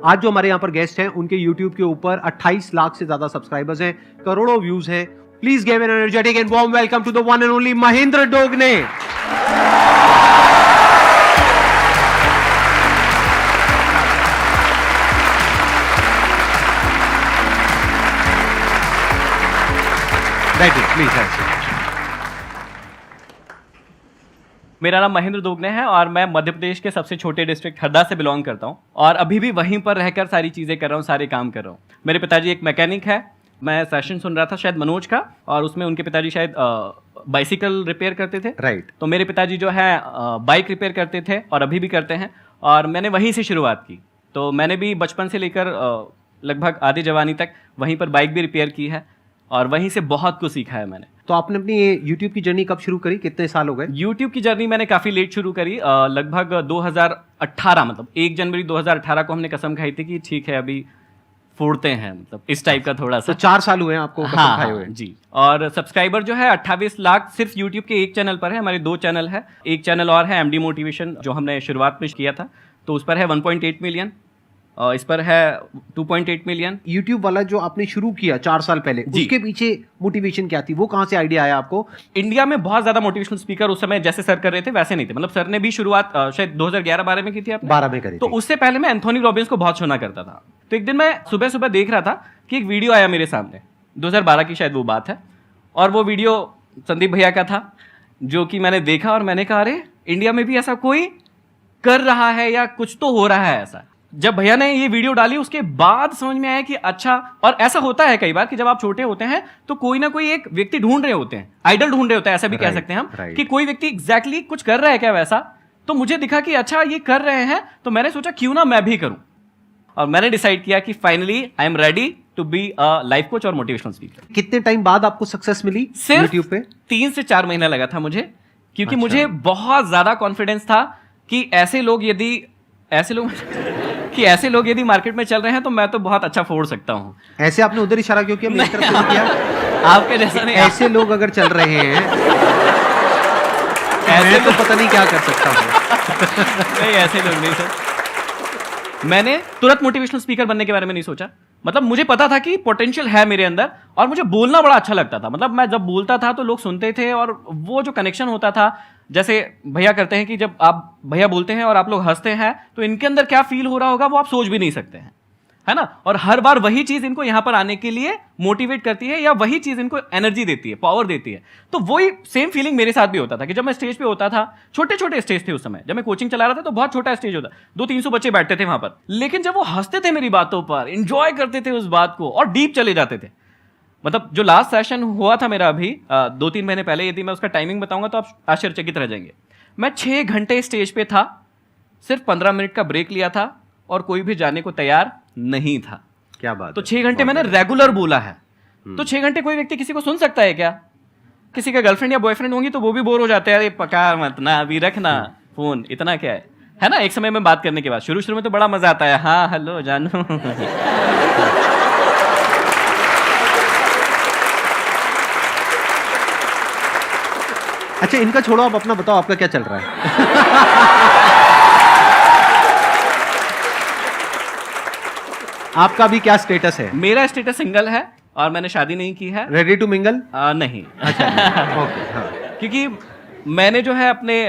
आज जो हमारे यहाँ पर गेस्ट हैं उनके YouTube के ऊपर 28 लाख से ज्यादा सब्सक्राइबर्स हैं, करोड़ों व्यूज हैं। Please give an energetic and warm welcome to the one and only Mahendra Dogne. Please. मेरा नाम महेंद्र दोगने है और मैं मध्य प्रदेश के सबसे छोटे डिस्ट्रिक्ट हरदा से बिलोंग करता हूँ और अभी भी वहीं पर रहकर सारी चीज़ें कर रहा हूँ, सारे काम कर रहा हूँ। मेरे पिताजी एक मैकेनिक है। मैं सेशन सुन रहा था शायद मनोज का, और उसमें उनके पिताजी शायद बाइसिकल रिपेयर करते थे। राइट। तो मेरे पिताजी जो है बाइक रिपेयर करते थे और अभी भी करते हैं, और मैंने वहीं से शुरुआत की। तो मैंने भी बचपन से लेकर लगभग आधी जवानी तक वहीं पर बाइक भी रिपेयर की है और वहीं से बहुत कुछ सीखा है मैंने। तो आपने अपनी ये YouTube की जर्नी कब शुरू करी, कितने साल हो गए? YouTube की जर्नी मैंने काफ़ी लेट शुरू करी, लगभग 2018, मतलब 1 जनवरी 2018 को हमने कसम खाई थी कि ठीक है अभी फोड़ते हैं, मतलब इस टाइप का थोड़ा सा। तो 4 साल हुए हैं आपको कसम खाए हुए? जी। और सब्सक्राइबर जो है 28 लाख सिर्फ YouTube के एक चैनल पर है। हमारे 2 चैनल है, एक चैनल और है MD मोटिवेशन जो हमने शुरुआत में किया था, तो उस पर है 1.8 मिलियन, इस पर है 2.8 मिलियन। YouTube वाला जो आपने शुरू किया 4 साल पहले, उसके पीछे मोटिवेशन क्या थी, वो कहाँ से आइडिया आया आपको? इंडिया में बहुत ज्यादा मोटिवेशनल स्पीकर उस समय जैसे सर कर रहे थे वैसे नहीं थे। मतलब सर ने भी शुरुआत शायद 2011-12 में की थी आपने? 12 में करी। तो उससे पहले मैं एंथोनी रॉबिन्स को बहुत सुना करता था। तो एक दिन मैं सुबह सुबह देख रहा था कि एक वीडियो आया मेरे सामने, 2012 की शायद वो बात है, और वो वीडियो संदीप भैया का था, जो कि मैंने देखा और मैंने कहा अरे इंडिया में भी ऐसा कोई कर रहा है या कुछ तो हो रहा है ऐसा। जब भैया ने ये वीडियो डाली उसके बाद समझ में आया कि अच्छा, और ऐसा होता है कई बार कि जब आप छोटे होते हैं तो कोई ना कोई एक व्यक्ति ढूंढ रहे होते हैं, आइडल ढूंढ रहे होते हैं, ऐसा भी कह सकते हैं हम, कि कोई व्यक्ति एग्जैक्टली कुछ कर रहा है क्या वैसा। तो मुझे दिखा कि अच्छा ये कर रहे हैं, तो मैंने सोचा क्यों ना मैं भी करूं, और मैंने डिसाइड किया कि finally I am ready to be a life coach और मोटिवेशनल स्पीकर। कितने टाइम बाद आपको सक्सेस मिली सिर्फ YouTube पे? 3 से 4 महीना लगा था मुझे, क्योंकि अच्छा। मुझे बहुत ज्यादा कॉन्फिडेंस था कि ऐसे लोग यदि मार्केट में चल रहे हैं तो मैं तो बहुत अच्छा फोड़ सकता हूँ। ऐसे आपने उधर इशारा क्यों किया, मेरी तरफ क्यों किया? आपके जैसा नहीं। ऐसे लोग अगर चल रहे हैं ऐसे तो पता नहीं क्या कर सकता हूँ। नहीं, ऐसे लोग नहीं सर। मैंने तुरंत मोटिवेशनल स्पीकर बनने के बारे में नहीं सोचा। मतलब मुझे पता था कि पोटेंशियल है मेरे अंदर, और मुझे बोलना बड़ा अच्छा लगता था। मतलब मैं जब बोलता था तो लोग सुनते थे, और वो जो कनेक्शन होता था, जैसे भैया करते हैं कि जब आप भैया बोलते हैं और आप लोग हंसते हैं तो इनके अंदर क्या फील हो रहा होगा वो आप सोच भी नहीं सकते हैं, है ना। और हर बार वही चीज इनको यहां पर आने के लिए मोटिवेट करती है, या वही चीज इनको एनर्जी देती है, पावर देती है। तो वही सेम फीलिंग मेरे साथ भी होता था कि जब मैं स्टेज पे होता था, छोटे छोटे स्टेज थे उस समय, जब मैं कोचिंग चला रहा था तो बहुत छोटा स्टेज होता, 200-300 बच्चे बैठते थे वहां पर, लेकिन जब वो हंसते थे मेरी बातों पर, इंजॉय करते थे उस बात को और डीप चले जाते थे। मतलब जो लास्ट सेशन हुआ था मेरा अभी 2-3 महीने पहले, यदि मैं उसका टाइमिंग बताऊंगा तो आप आश्चर्यचकित रह जाएंगे। मैं 6 घंटे स्टेज पे था, सिर्फ 15 मिनट का ब्रेक लिया था और कोई भी जाने को तैयार नहीं था। क्या बात। तो 6 घंटे मैंने रेगुलर बोला है। तो 6 घंटे कोई व्यक्ति किसी को सुन सकता है क्या? किसी का गर्लफ्रेंड या बॉयफ्रेंड होंगी तो वो भी बोर हो जाते हैं, अरे पका मत ना, अभी रखना फोन, इतना क्या है ना। एक समय में बात करने के बाद शुरू में तो बड़ा मजा आता है, हाँ हेलो जानू। अच्छा, इनका छोड़ो, आप अपना बताओ, आपका क्या चल रहा है? आपका भी क्या स्टेटस है? मेरा स्टेटस सिंगल है और मैंने शादी नहीं की है। Ready to mingle? नहीं। अच्छा। ओके, हाँ। क्योंकि मैंने जो है अपने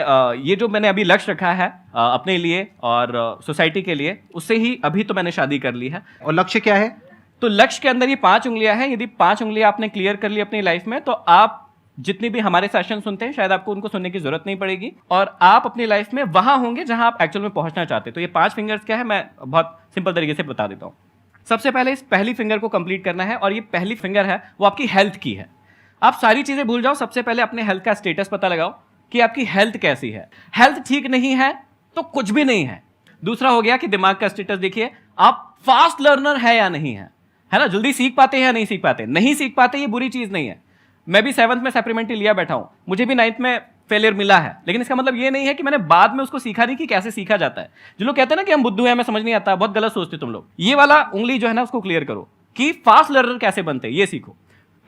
ये जो मैंने अभी लक्ष्य रखा है अपने लिए और सोसाइटी के लिए, उससे ही अभी तो मैंने शादी कर ली है। और लक्ष्य क्या है? तो लक्ष्य के अंदर ये 5 उंगलियां हैं। यदि 5 उंगलियां आपने क्लियर कर ली अपनी लाइफ में, तो आप जितनी भी हमारे सेशन सुनते हैं शायद आपको उनको सुनने की जरूरत नहीं पड़ेगी, और आप अपनी लाइफ में वहां होंगे जहां आप एक्चुअल में पहुंचना चाहते हैं। तो ये 5 फिंगर्स क्या है, मैं बहुत सिंपल तरीके से बता देता हूं। सबसे पहले इस पहली फिंगर को कंप्लीट करना है, और ये पहली फिंगर है वो आपकी हेल्थ की है। आप सारी चीजें भूल जाओ, सबसे पहले अपने हेल्थ का स्टेटस पता लगाओ कि आपकी हेल्थ कैसी है। हेल्थ ठीक नहीं है तो कुछ भी नहीं है। दूसरा हो गया कि दिमाग का स्टेटस देखिए, आप फास्ट लर्नर है या नहीं है ना। जल्दी सीख पाते हैं या नहीं सीख पाते? नहीं सीख पाते, ये बुरी चीज नहीं है। मैं भी 7th में सप्लीमेंट्री लिया बैठा हूं, मुझे भी 9th में फेलियर मिला है, लेकिन इसका मतलब ये नहीं है कि मैंने बाद में उसको सीखा नहीं कि कैसे सीखा जाता है। जो लोग कहते हैं ना कि हम बुद्धू हैं, हमें समझ नहीं आता, बहुत गलत सोचते तुम लोग। ये वाला उंगली जो है ना उसको क्लियर करो कि फास्ट लर्नर कैसे बनते हैं, ये सीखो।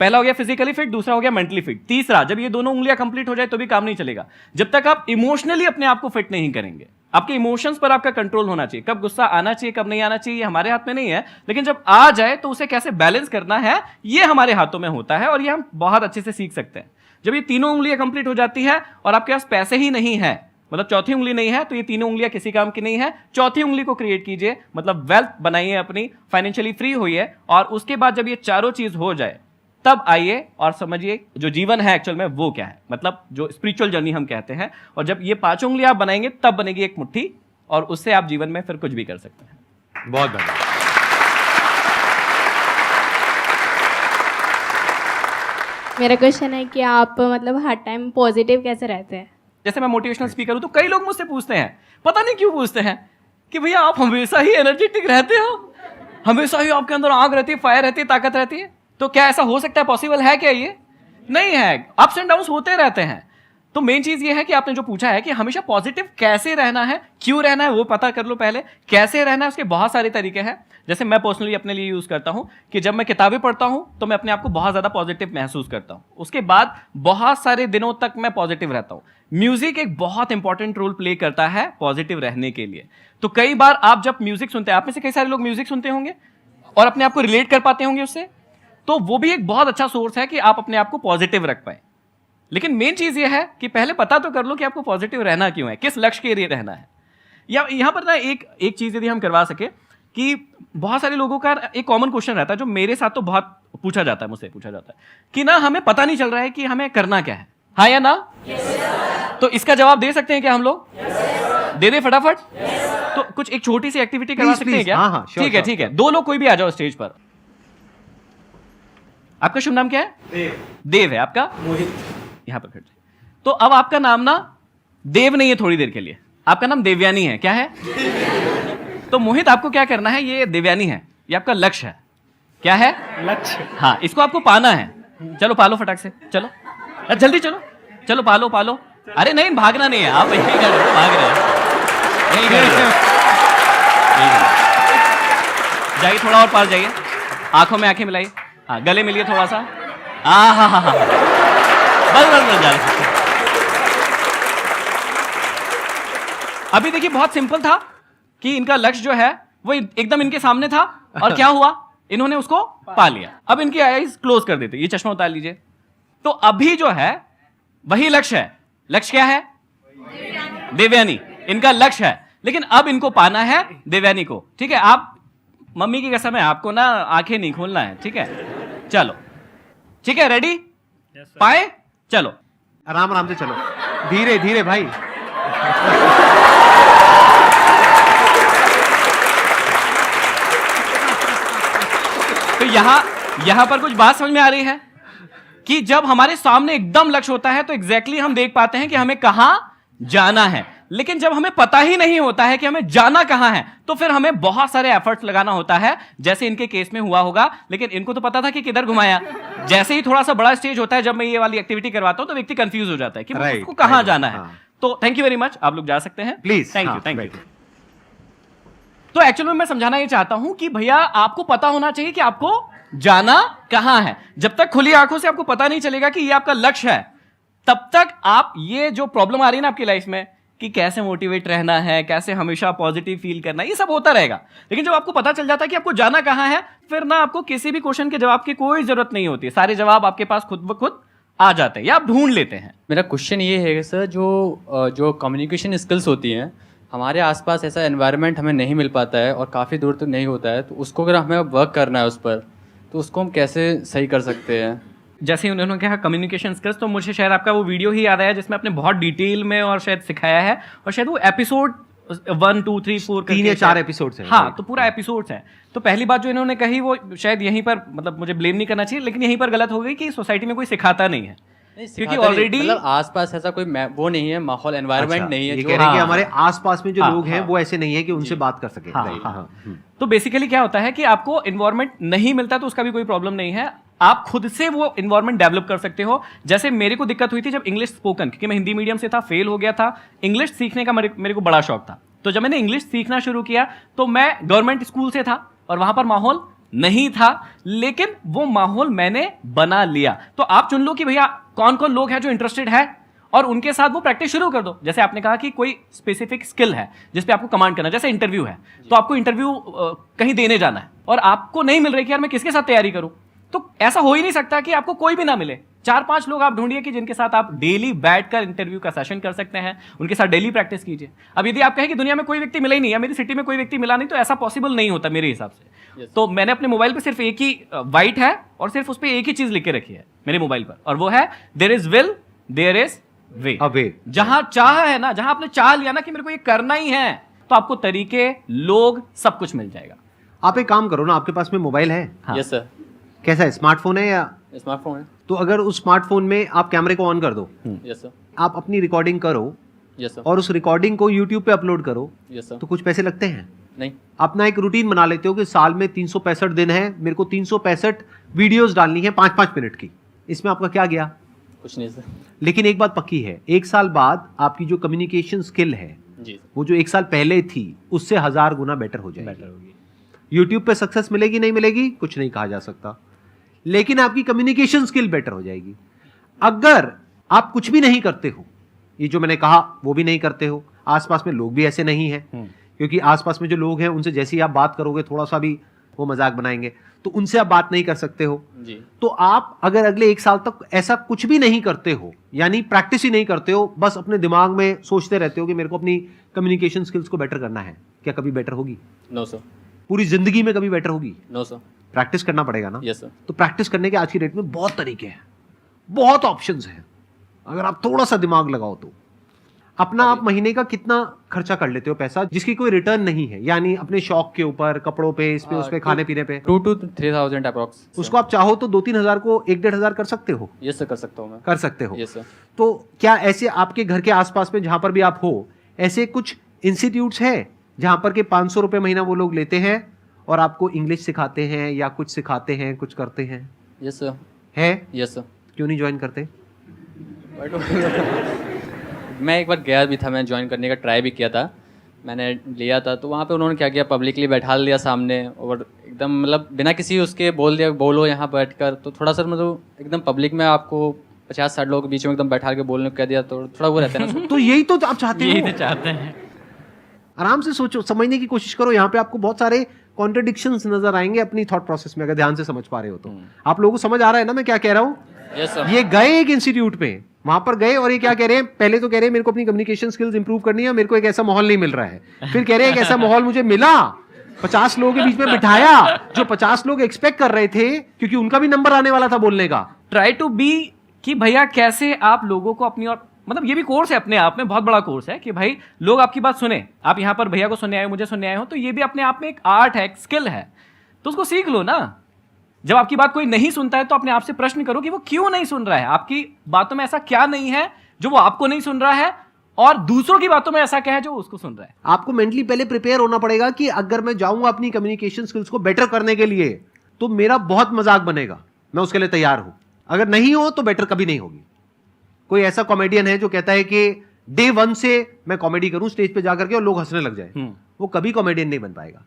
पहला हो गया फिजिकली फिट, दूसरा हो गया मेंटली फिट, तीसरा जब ये दोनों उंगलियां कंप्लीट हो जाए तो भी काम नहीं चलेगा जब तक आप इमोशनली अपने आप को फिट नहीं करेंगे। आपके इमोशंस पर आपका कंट्रोल होना चाहिए, कब गुस्सा आना चाहिए कब नहीं आना चाहिए हमारे हाथ में नहीं है, लेकिन जब आ जाए तो उसे कैसे बैलेंस करना है ये हमारे हाथों में होता है, और ये हम बहुत अच्छे से सीख सकते हैं। जब ये तीनों उंगलियां कंप्लीट हो जाती है और आपके पास पैसे ही नहीं है, मतलब चौथी उंगली नहीं है, तो ये तीनों उंगलियां किसी काम की नहीं है, चौथी उंगली को क्रिएट कीजिए, मतलब वेल्थ बनाइए अपनी, फाइनेंशियली फ्री होइए, और उसके बाद जब ये चारों चीज हो जाए तब आइए और समझिए जो जीवन है एक्चुअल में वो क्या है, मतलब जो स्पिरिचुअल जर्नी हम कहते हैं। और जब ये पांचों उंगली आप बनाएंगे तब बनेगी एक मुट्ठी, और उससे आप जीवन में फिर कुछ भी कर सकते हैं। बहुत बढ़िया। मेरा क्वेश्चन है कि आप मतलब हर टाइम पॉजिटिव कैसे रहते हैं? जैसे मैं मोटिवेशनल स्पीकर हूं तो कई लोग मुझसे पूछते हैं, पता नहीं क्यों पूछते हैं, कि भैया आप हमेशा ही एनर्जेटिक रहते हो, हमेशा ही आपके अंदर आग रहती है, फायर रहती है, ताकत रहती है, तो क्या ऐसा हो सकता है, पॉसिबल है क्या? ये नहीं है, अप्स एंड डाउन्स होते रहते हैं। तो मेन चीज ये है कि आपने जो पूछा है कि हमेशा पॉजिटिव कैसे रहना है, क्यों रहना है, वो पता कर लो पहले। कैसे रहना है उसके बहुत सारे तरीके हैं। जैसे मैं पर्सनली अपने लिए यूज करता हूं कि जब मैं किताबें पढ़ता हूं तो मैं अपने आप को बहुत ज्यादा पॉजिटिव महसूस करता हूं, उसके बाद बहुत सारे दिनों तक मैं पॉजिटिव रहता हूं। म्यूजिक एक बहुत इंपॉर्टेंट रोल प्ले करता है पॉजिटिव रहने के लिए। तो कई बार आप जब म्यूजिक सुनते हैं, आप में से कई सारे लोग म्यूजिक सुनते होंगे और अपने आप को रिलेट कर पाते होंगे उससे, तो वो भी एक बहुत अच्छा सोर्स है कि आप अपने आप को पॉजिटिव रख पाए। लेकिन मेन चीज ये है कि पहले पता तो कर लो कि आपको पॉजिटिव रहना क्यों है, किस लक्ष्य के लिए रहना है। या यहां पर ना एक चीज यदि हम करवा सके कि बहुत सारे लोगों का एक कॉमन क्वेश्चन रहता है जो मेरे साथ तो बहुत पूछा जाता है, मुझसे पूछा जाता है कि ना हमें पता नहीं चल रहा है कि हमें करना क्या है, हाँ या ना? तो इसका जवाब दे सकते हैं क्या हम लोग? दे दे फटाफट। तो कुछ एक छोटी सी एक्टिविटी करवा सकते हैं क्या? हाँ, ठीक है ठीक है, दो लोग कोई भी आ जाओ स्टेज पर। आपका शुभ नाम क्या है? देव है। आपका? मोहित। यहां पर खड़े। तो अब आपका नाम ना देव नहीं है थोड़ी देर के लिए, आपका नाम देवयानी है। क्या है? तो मोहित आपको क्या करना है, ये देवयानी है, ये आपका लक्ष्य है। क्या है? लक्ष्य। हाँ, इसको आपको पाना है। चलो पालो फटाक से, चलो जल्दी चलो, चलो पालो पालो। अरे नहीं, भागना नहीं है, आप यही कर रहे हो, भाग रहे हो, यही कर रहे हो। जाइए थोड़ा और पास जाइए, आंखों में आंखें मिलाइए, हाँ गले मिलिए थोड़ा सा। हाँ, बस जा रहे। अभी देखिए बहुत सिंपल था कि इनका लक्ष्य जो है वो एकदम इनके सामने था, और क्या हुआ, इन्होंने उसको पा लिया। अब इनकी आईज क्लोज कर देते, ये चश्मा उतार लीजिए। तो अभी जो है वही लक्ष्य है। लक्ष्य क्या है? देवयानी। इनका लक्ष्य है, लेकिन अब इनको पाना है देवयानी को। ठीक है, आप मम्मी की कसम है, आपको ना आंखें नहीं खोलना है। ठीक है, चलो ठीक है, रेडी? पाए? चलो आराम आराम से चलो, धीरे धीरे भाई। तो यहां पर कुछ बात समझ में आ रही है कि जब हमारे सामने एकदम लक्ष्य होता है तो एग्जैक्टली हम देख पाते हैं कि हमें कहां जाना है। लेकिन जब हमें पता ही नहीं होता है कि हमें जाना कहां है, तो फिर हमें बहुत सारे एफर्ट्स लगाना होता है, जैसे इनके केस में हुआ होगा। लेकिन इनको तो पता था कि किधर घुमाया। जैसे ही थोड़ा सा बड़ा स्टेज होता है, जब मैं ये वाली एक्टिविटी करवाता हूं, तो व्यक्ति कंफ्यूज हो जाता है कि उसको कहां जाना है। तो थैंक यू वेरी मच, आप लोग जा सकते हैं प्लीज। Thank you. तो एक्चुअली में मैं समझाना ये चाहता हूं कि भैया आपको पता होना चाहिए कि आपको जाना कहां है। जब तक खुली आंखों से आपको पता नहीं चलेगा कि ये आपका लक्ष्य है, तब तक आप ये जो प्रॉब्लम आ रही है ना आपकी लाइफ में कि कैसे मोटिवेट रहना है, कैसे हमेशा पॉजिटिव फील करना है, ये सब होता रहेगा। लेकिन जब आपको पता चल जाता है कि आपको जाना कहां है, फिर ना आपको किसी भी क्वेश्चन के जवाब की कोई जरूरत नहीं होती है। सारे जवाब आपके पास खुद ब खुद आ जाते हैं या आप ढूंढ लेते हैं। मेरा क्वेश्चन ये है सर, जो कम्युनिकेशन स्किल्स होती हैं, हमारे आसपास ऐसा एनवायरनमेंट हमें नहीं मिल पाता है और काफ़ी दूर तक नहीं होता है, तो उसको अगर हमें वर्क करना है उस पर, तो उसको हम कैसे सही कर सकते हैं? जैसे उन्होंने कहा कम्युनिकेशन स्किल्स, तो मुझे शायद आपका वो वीडियो ही याद आया जिसमें आपने बहुत डिटेल में और शायद सिखाया है, और शायद वो एपिसोड 1 2 3 4 3 या 4 एपिसोड्स हैं। हाँ, तो पूरा एपिसोड्स है। तो पहली बात जो इन्होंने कही वो शायद यहीं पर, मतलब मुझे ब्लेम नहीं करना चाहिए, लेकिन यहीं पर गलत हो गई कि सोसाइटी में कोई सिखाता नहीं है, क्योंकि ऑलरेडी मतलब आसपास ऐसा कोई वो नहीं है, माहौल एनवायरनमेंट नहीं है। ये कह रहे हैं कि हमारे आसपास में जो लोग हैं वो ऐसे नहीं है कि उनसे बात कर सके। तो बेसिकली क्या होता है कि आपको एनवायरनमेंट नहीं मिलता तो उसका भी कोई प्रॉब्लम नहीं है, आप खुद से वो एनवायरनमेंट डेवलप कर सकते हो। जैसे मेरे को दिक्कत हुई थी जब इंग्लिश स्पोकन, क्योंकि मैं हिंदी मीडियम से था, फेल हो गया था। इंग्लिश सीखने का मेरे को बड़ा शौक था। तो जब मैंने इंग्लिश सीखना शुरू किया तो मैं गवर्नमेंट स्कूल से था और वहां पर माहौल नहीं था, लेकिन वो माहौल मैंने बना लिया। तो आप चुन लो कि भैया कौन कौन लोग हैं जो इंटरेस्टेड है, और उनके साथ वो प्रैक्टिस शुरू कर दो। जैसे आपने कहा कि कोई स्पेसिफिक स्किल है जिस पे आपको कमांड करना है, जैसे इंटरव्यू है, तो आपको इंटरव्यू कहीं देने जाना है और आपको नहीं मिल रही कि यार मैं किसके साथ तैयारी करूं, तो ऐसा हो ही नहीं सकता कि आपको कोई भी ना मिले। 4-5 लोग आप ढूंढिए कि जिनके साथ आप डेली बैठकर इंटरव्यू का सेशन कर सकते हैं, उनके साथ डेली प्रैक्टिस कीजिए। अब यदि आप कहें कि दुनिया में कोई व्यक्ति मिला ही नहीं, या मेरी सिटी में कोई व्यक्ति मिला नहीं, तो ऐसा पॉसिबल नहीं होता मेरे हिसाब से। तो मैंने अपने मोबाइल पे सिर्फ एक ही वाइट है और सिर्फ उस पर एक ही चीज लिख के रखी है मेरे मोबाइल पर, और वो है there is will there is way. जहां चाह है ना, जहां आपने चाह लिया ना कि मेरे को ये करना ही है, तो आपको तरीके, लोग, सब कुछ मिल जाएगा। आप एक काम करो ना, आपके पास में मोबाइल है? Yes sir. कैसा है, स्मार्टफोन है या? स्मार्टफोन है। तो अगर उस स्मार्टफोन में आप कैमरे को ऑन कर दो, यस सर। आप अपनी रिकॉर्डिंग करो यस सर। और उस रिकॉर्डिंग को यूट्यूब पे अपलोड करो, यस सर। तो कुछ पैसे लगते हैं? नहीं। अपना एक रूटीन बना लेते हो कि साल में 365 दिन है, मेरे को 365 वीडियोस डालनी है 5-5 मिनट की। इसमें आपका क्या गया? कुछ नहीं सर। लेकिन एक बात पक्की है, 1 साल बाद आपकी जो कम्युनिकेशन स्किल है जी वो जो 1 साल पहले थी उससे 1000 गुना बेटर हो जाएगी। बेटर होगी। यूट्यूब पे सक्सेस मिलेगी नहीं मिलेगी कुछ नहीं कहा जा सकता, लेकिन आपकी कम्युनिकेशन स्किल बेटर हो जाएगी। अगर आप कुछ भी नहीं करते हो, ये जो मैंने कहा वो भी नहीं करते हो, आसपास में लोग भी ऐसे नहीं हैं, क्योंकि आसपास में जो लोग हैं उनसे जैसे ही आप बात करोगे थोड़ा सा भी वो मजाक बनाएंगे, तो उनसे आप बात नहीं कर सकते हो जी। तो आप अगर अगले 1 साल तक ऐसा कुछ भी नहीं करते हो, यानी प्रैक्टिस ही नहीं करते हो, बस अपने दिमाग में सोचते रहते हो कि मेरे को अपनी कम्युनिकेशन स्किल्स को बेटर करना है, क्या कभी बेटर होगी? No sir. पूरी जिंदगी में कभी बेटर होगी? No sir. प्रैक्टिस करना पड़ेगा ना। Yes sir. तो प्रैक्टिस करने के आज की डेट में बहुत तरीके हैं, बहुत ऑप्शंस हैं, अगर आप थोड़ा सा दिमाग लगाओ तो। अपना आप महीने का कितना खर्चा कर लेते हो पैसा जिसकी कोई रिटर्न नहीं है, यानी अपने शौक के ऊपर, कपड़ों पे, इस पे, उस पे, खाने पीने पे? 2 to 3,000 अप्रॉक्स। उसको आप चाहो तो 2-3 हजार को 1-1.5 हजार कर सकते हो। यस सर, कर सकता हूँ मैं। कर सकते हो। Yes sir. तो क्या ऐसे आपके घर के आसपास में जहां पर भी आप हो, ऐसे कुछ इंस्टीट्यूट्स हैं जहां पर के 500 रुपए महीना वो लोग लेते हैं और आपको इंग्लिश सिखाते हैं या कुछ सिखाते हैं, कुछ करते हैं? Yes sir. है? Yes sir. क्यों नहीं ज्वाइन करते? मैं एक बार गया भी था, मैं ज्वाइन करने का ट्राई भी किया था, मैंने लिया था, तो वहाँ पे उन्होंने क्या किया, पब्लिकली बैठा लिया सामने और एकदम मतलब बिना किसी उसके बोल दिया बोलो यहाँ बैठकर, तो थोड़ा सा मतलब एकदम पब्लिक में आपको 50-60 लोगों के बीच में एकदम बैठा के बोलने को कह दिया, तो थोड़ा वो रहता है ना। तो यही तो आप चाहते यही हो। तो चाहते हैं। आराम से सोचो, समझने की कोशिश करो। यहाँ पे आपको बहुत सारे कॉन्ट्रडिक्शंस नजर आएंगे अपनी थॉट प्रोसेस में, अगर ध्यान से समझ पा रहे हो तो। आप लोगों को समझ आ रहा है ना मैं क्या कह रहा हूँ? Yes sir. ये गए एक इंस्टीट्यूट में, वहां पर गए और ये क्या कह रहे हैं, पहले तो कह रहे हैं मेरे को अपनी कम्युनिकेशन स्किल्स इंप्रूव करनी है, मेरे को एक ऐसा माहौल नहीं मिल रहा है, फिर कह रहे हैं एक ऐसा माहौल मुझे मिला, 50 लोगों के बीच में बिठाया, जो 50 लोग एक्सपेक्ट कर रहे थे क्योंकि उनका भी नंबर आने वाला था बोलने का। ट्राई टू बी कि भैया कैसे आप लोगों को अपनी, और मतलब ये भी कोर्स है अपने आप में, बहुत बड़ा कोर्स है कि भाई लोग आपकी बात सुने। आप यहाँ पर भैया को सुनने आए हो, मुझे सुनने आए हो, तो ये भी अपने आप में एक आर्ट है, एक स्किल है, तो उसको सीख लो ना। जब आपकी बात कोई नहीं सुनता है तो अपने आप से प्रश्न करो कि वो क्यों नहीं सुन रहा है, आपकी बातों में ऐसा क्या नहीं है जो वो आपको नहीं सुन रहा है, और दूसरों की बातों में ऐसा क्या है जो उसको सुन रहा है। आपको मेंटली पहले प्रिपेयर होना पड़ेगा कि अगर मैं जाऊंगा अपनी कम्युनिकेशन स्किल्स को बेटर करने के लिए तो मेरा बहुत मजाक बनेगा, मैं उसके लिए तैयार हूं। अगर नहीं हो तो बेटर कभी नहीं होगी। कोई ऐसा कॉमेडियन है जो कहता है कि डे 1 से मैं कॉमेडी करूं स्टेज पे जाकर के और लोग हंसने लग जाए, वो कभी कॉमेडियन नहीं बन पाएगा।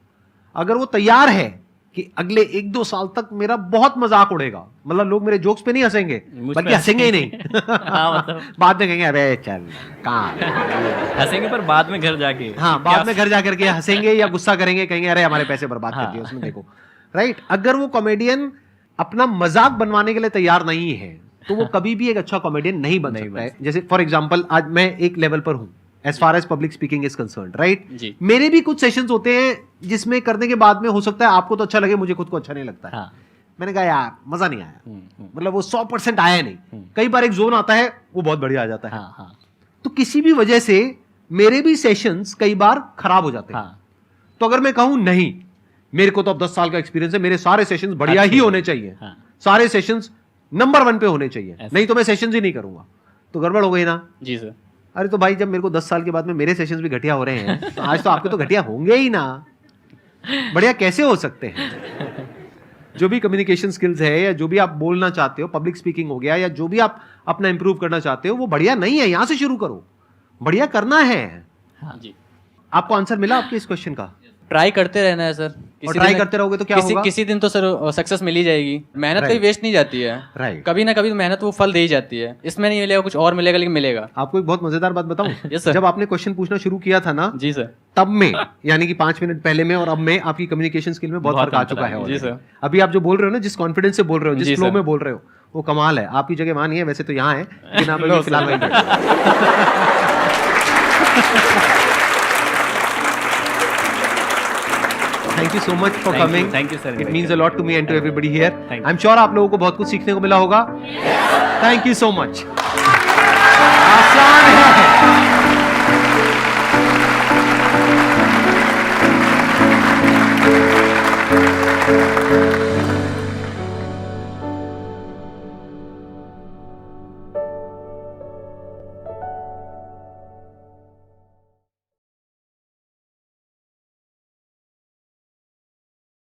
अगर वो तैयार है कि अगले 1-2 साल तक मेरा बहुत मजाक उड़ेगा, मतलब लोग मेरे जोक्स पे नहीं हंसेंगे बल्कि हंसेंगे ही नहीं मतलब बाद में कहेंगे अरे चल कहाँ हंसेंगे, पर बाद में घर जाके, हाँ बाद में घर जाकर के हंसेंगे या गुस्सा करेंगे, कहेंगे अरे हमारे पैसे बर्बाद कर दिए उसमें देखो। राइट? अगर वो कॉमेडियन अपना मजाक बनवाने के लिए तैयार नहीं है तो वो कभी भी एक अच्छा कॉमेडियन नहीं बन सकता है। जैसे फॉर एग्जांपल आज मैं एक लेवल पर हूं as far as public speaking is concerned, right? जी। मेरे भी कुछ सेशंस होते हैं जिसमें करने के बाद में हो सकता है आपको तो अच्छा लगे, मुझे खुद को अच्छा नहीं लगता है। हाँ। मैंने कहा यार मजा नहीं आया, मतलब वो 100% आया नहीं। कई बार एक जोन आता है वो बहुत बढ़िया आ जाता है। हाँ, हाँ, तो किसी भी वजह से मेरे भी सेशंस कई बार खराब हो जाते हैं। हाँ। तो अगर मैं कहूं नहीं मेरे को तो अब 10 साल का एक्सपीरियंस है, मेरे सारे सेशंस बढ़िया ही होने चाहिए, हाँ। सारे सेशंस नंबर 1 पे होने चाहिए, नहीं तो मैं सेशंस ही नहीं करूंगा, तो गड़बड़ हो गई ना। जी सर। अरे तो भाई जब मेरे को 10 साल के बाद में मेरे सेशंस भी घटिया हो रहे हैं तो आज तो आपके तो घटिया होंगे ही ना। बढ़िया कैसे हो सकते हैं? जो भी कम्युनिकेशन स्किल्स है या जो भी आप बोलना चाहते हो, पब्लिक स्पीकिंग हो गया या जो भी आप अपना इंप्रूव करना चाहते हो, वो बढ़िया नहीं है, यहां से शुरू करो, बढ़िया करना है। हाँ जी। आपको आंसर मिला आपके इस क्वेश्चन का? ट्राई करते रहना है सर, और ट्राई करते रहोगे तो क्या होगा? किसी दिन तो सर सक्सेस मिल ही जाएगी। मेहनत कभी वेस्ट नहीं जाती है। राइट। कभी ना कभी तो मेहनत वो फल दे ही जाती है। इसमें नहीं मिलेगा, कुछ और मिलेगा, लेकिन मिलेगा। आपको एक बहुत मजेदार बात बताऊं? Yes, sir. जब आपने क्वेश्चन पूछना शुरू किया था ना, जी सर। तब में यानी कि 5 मिनट पहले में और अब में आपकी कम्युनिकेशन स्किल में बहुत बहुत फर्क आ अंतर चुका है। है जी already। सर। अभी आप जो बोल रहे हो ना, जिस कॉन्फिडेंस से बोल रहे हो, जिस जी फ्लो सर। में बोल रहे हो, वो कमाल है। आपकी जगह वहां नहीं है, वैसे तो यहाँ है, लेकिन आप अभी फिलहाल वहीं बैठे हो। Thank you so much for coming. Thank you, sir. It means a lot to me and to everybody here. Thank you. I'm sure आप लोगों को बहुत कुछ सीखने को मिला होगा. Thank you so much. आसान है.